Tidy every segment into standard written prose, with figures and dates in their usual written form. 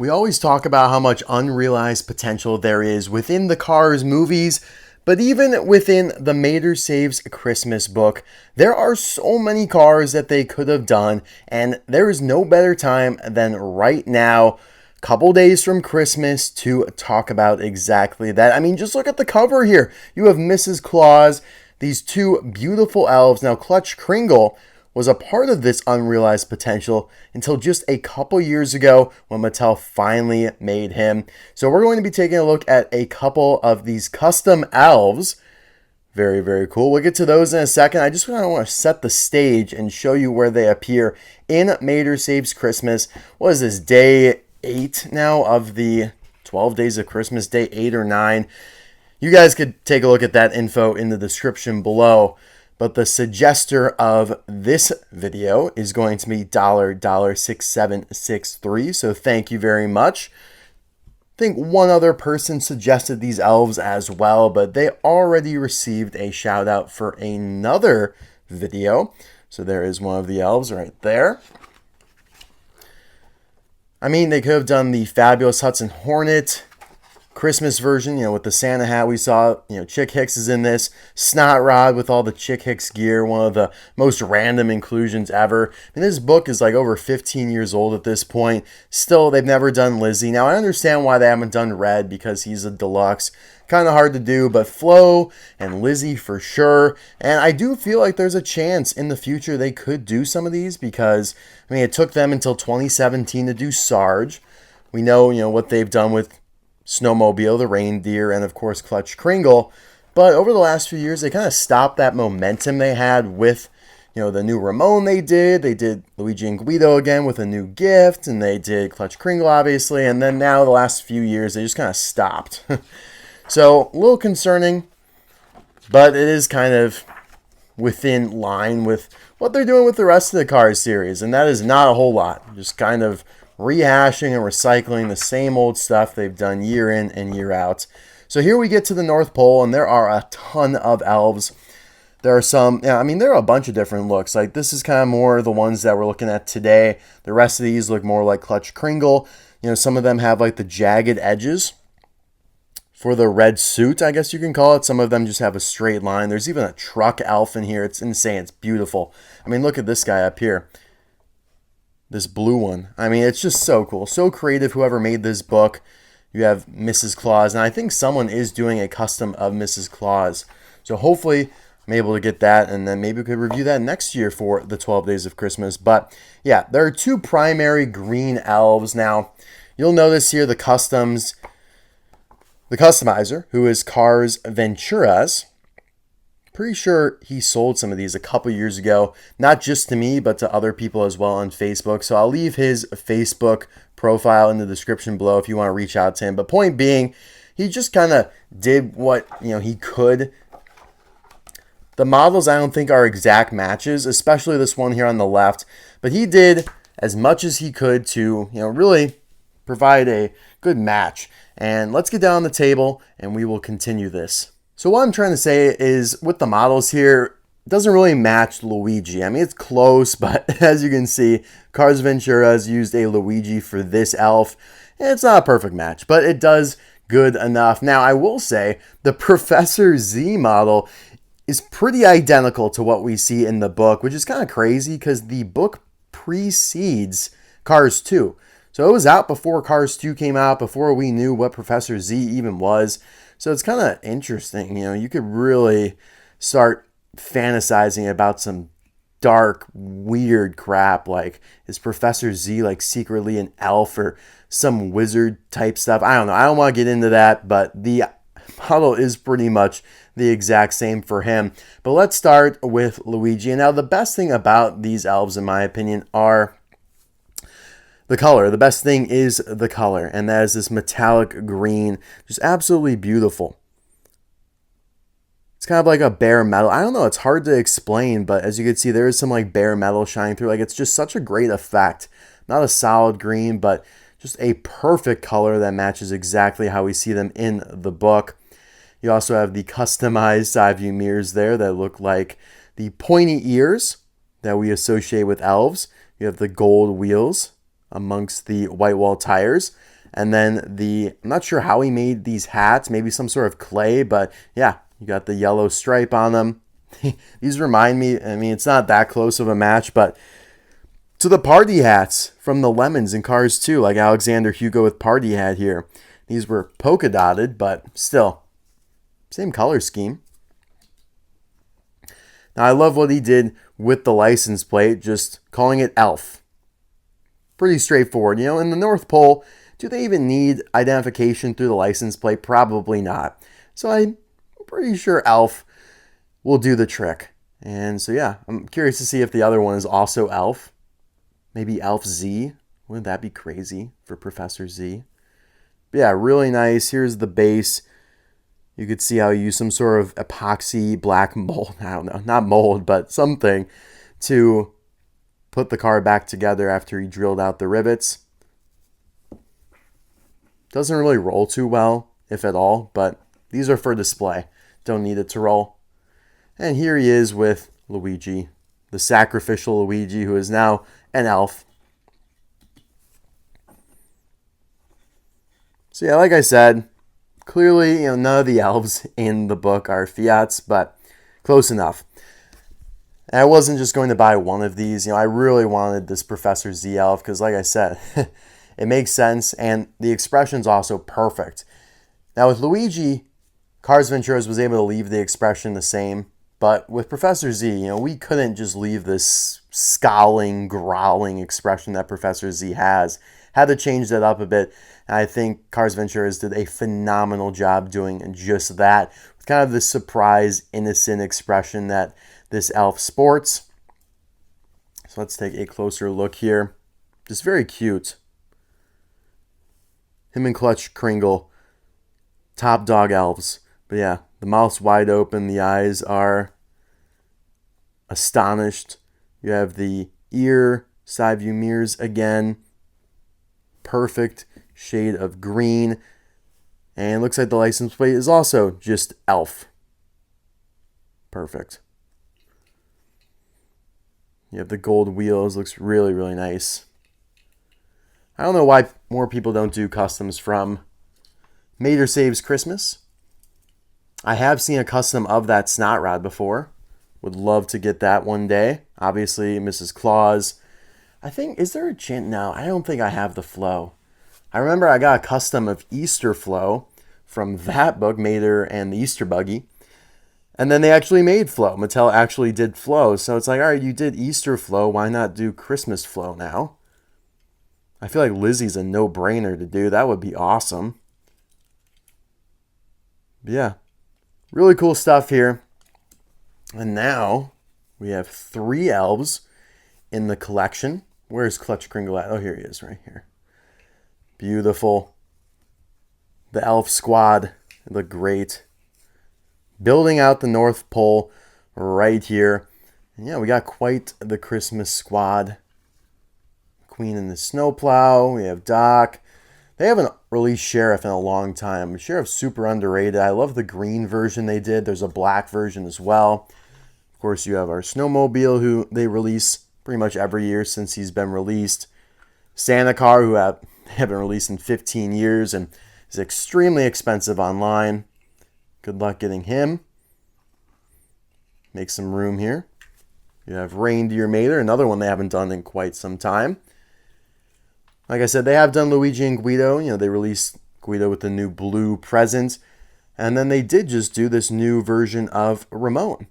We always talk about how much unrealized potential there is within the Cars movies, but even within the Mater Saves Christmas book, there are so many cars that they could have done, and there is no better time than right now, couple days from Christmas, to talk about exactly that. I mean, just look at the cover here. You have Mrs. Claus, these two beautiful elves. Now, Clutch Kringle was a part of this unrealized potential until just a couple years ago when Mattel finally made him. So we're going to be taking a look at a couple of these custom elves. Very, very cool. We'll get to those in a second. I just want to set the stage and show you where they appear in Mater Saves Christmas. What is this, day 8 now of the 12 days of Christmas, day 8 or 9? You guys could take a look at that info in the description below. But the suggester of this video is going to be $6763. So thank you very much. I think one other person suggested these elves as well, but they already received a shout out for another video. So there is one of the elves right there. I mean, they could have done the fabulous Hudson Hornet Christmas version, with the Santa hat we saw. Chick Hicks is in this. Snot Rod with all the Chick Hicks gear, one of the most random inclusions ever. And this book is like over 15 years old at this point. Still, they've never done Lizzie. Now, I understand why they haven't done Red, because he's a deluxe. Kind of hard to do, but Flo and Lizzie for sure. And I do feel like there's a chance in the future they could do some of these, because, it took them until 2017 to do Sarge. We know, what they've done with Snowmobile, the Reindeer, and of course Clutch Kringle. But over the last few years, they kind of stopped that momentum they had with, the new Ramon they did. They did Luigi and Guido again with a new gift, and they did Clutch Kringle, obviously. And then now, the last few years, they just kind of stopped. So, a little concerning, but it is kind of within line with what they're doing with the rest of the Cars series. And that is not a whole lot. Just kind of rehashing and recycling the same old stuff they've done year in and year out. So here we get to the North Pole, and there are a ton of elves. There are some, there are a bunch of different looks. Like, this is kind of more the ones that we're looking at today. The rest of these look more like Clutch Kringle. Some of them have like the jagged edges for the red suit, I guess you can call it. Some of them just have a straight line. There's even a truck elf in here. It's insane. It's beautiful. Look at this guy up here. This blue one. It's just so cool. So creative, whoever made this book. You have Mrs. Claus. And I think someone is doing a custom of Mrs. Claus. So hopefully I'm able to get that. And then maybe we could review that next year for the 12 Days of Christmas. But yeah, there are two primary green elves. Now, you'll notice here the customizer, who is Carsventuras. Pretty sure he sold some of these a couple years ago, not just to me, but to other people as well on Facebook. So I'll leave his Facebook profile in the description below if you want to reach out to him. But point being, he just kind of did what he could. The models I don't think are exact matches, especially this one here on the left. But he did as much as he could to really provide a good match. And let's get down on the table and we will continue this. So what I'm trying to say is, with the models here, it doesn't really match Luigi. It's close, but as you can see, Carsventuras used a Luigi for this elf. And it's not a perfect match, but it does good enough. Now, I will say, the Professor Z model is pretty identical to what we see in the book, which is kind of crazy because the book precedes Cars 2. So it was out before Cars 2 came out, before we knew what Professor Z even was. So it's kind of interesting, you could really start fantasizing about some dark, weird crap, like, is Professor Z like secretly an elf or some wizard type stuff? I don't know. I don't want to get into that, but the model is pretty much the exact same for him. But let's start with Luigi. And now the best thing about these elves, in my opinion, are the color. The best thing is the color, and that is this metallic green. Just absolutely beautiful. It's kind of like a bare metal. I don't know, it's hard to explain, but as you can see, there is some like bare metal shining through. Like, it's just such a great effect. Not a solid green, but just a perfect color that matches exactly how we see them in the book. You also have the customized side view mirrors there that look like the pointy ears that we associate with elves. You have the gold wheels amongst the white wall tires. And then I'm not sure how he made these hats, maybe some sort of clay, but yeah, you got the yellow stripe on them. These remind me, I mean, it's not that close of a match, but to the party hats from the Lemons in Cars 2, like Alexander Hugo with party hat here. These were polka dotted, but still, same color scheme. Now, I love what he did with the license plate, just calling it Elf. Pretty straightforward. You know, in the North Pole, do they even need identification through the license plate? Probably not. So I'm pretty sure Elf will do the trick. And so, yeah, I'm curious to see if the other one is also Elf. Maybe Elf Z. Wouldn't that be crazy for Professor Z? But yeah, really nice. Here's the base. You could see how you use some sort of epoxy black mold. I don't know, not mold, but something to put the car back together after he drilled out the rivets. Doesn't really roll too well, if at all, but these are for display. Don't need it to roll. And here he is with Luigi, the sacrificial Luigi, who is now an elf. So yeah, like I said, clearly, none of the elves in the book are Fiats, but close enough. And I wasn't just going to buy one of these. I really wanted this Professor Z elf because, like I said, it makes sense, and the expression's also perfect. Now, with Luigi, Carsventuras was able to leave the expression the same, but with Professor Z, we couldn't just leave this scowling, growling expression that Professor Z has. Had to change that up a bit, and I think Carsventuras did a phenomenal job doing just that, with kind of the surprise, innocent expression that this elf sports. So let's take a closer look here. Just very cute. Him and Clutch Kringle, top dog elves. But yeah, the mouth's wide open, the eyes are astonished. You have the ear, side view mirrors again. Perfect shade of green. And it looks like the license plate is also just elf. Perfect. You have the gold wheels. Looks really, really nice. I don't know why more people don't do customs from Mater Saves Christmas. I have seen a custom of that snot rod before. Would love to get that one day. Obviously, Mrs. Claus. I think, is there a chant? No, I don't think I have the flow. I remember I got a custom of Easter flow from that book, Mater and the Easter Buggy. And then they actually made flow. Mattel actually did flow. So it's like, all right, you did Easter flow. Why not do Christmas flow now? I feel like Lizzie's a no-brainer to do. That would be awesome. But yeah, really cool stuff here. And now we have 3 elves in the collection. Where's Clutch Kringle at? Oh, here he is, right here. Beautiful. The elf squad look great. Building out the North Pole right here. And yeah, we got quite the Christmas squad. Queen and the Snowplow. We have Doc. They haven't released Sheriff in a long time. Sheriff's super underrated. I love the green version they did. There's a black version as well. Of course, you have our Snowmobile, who they release pretty much every year since he's been released. Santa Car, who haven't released in 15 years and is extremely expensive online. Good luck getting him. Make some room here. You have Reindeer Mater, another one they haven't done in quite some time. Like I said, they have done Luigi and Guido. They released Guido with the new blue present. And then they did just do this new version of Ramon.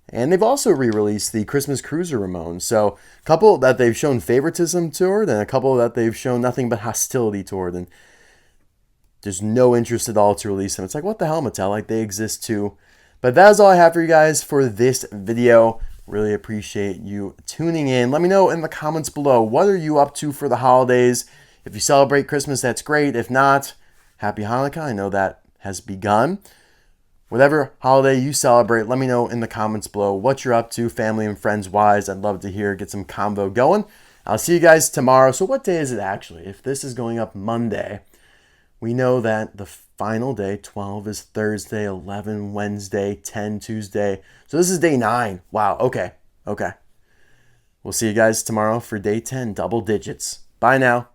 And they've also re-released the Christmas Cruiser Ramon. So a couple that they've shown favoritism toward, and a couple that they've shown nothing but hostility toward. And there's no interest at all to release them. It's like, what the hell, Mattel? Like, they exist too. But that is all I have for you guys for this video. Really appreciate you tuning in. Let me know in the comments below, what are you up to for the holidays? If you celebrate Christmas, that's great. If not, happy Hanukkah. I know that has begun. Whatever holiday you celebrate, let me know in the comments below what you're up to, family and friends wise. I'd love to hear, get some convo going. I'll see you guys tomorrow. So what day is it actually? If this is going up Monday, we know that the final day, 12 is Thursday, 11 Wednesday, 10 Tuesday. So this is day 9. Wow, okay. We'll see you guys tomorrow for day 10, double digits. Bye now.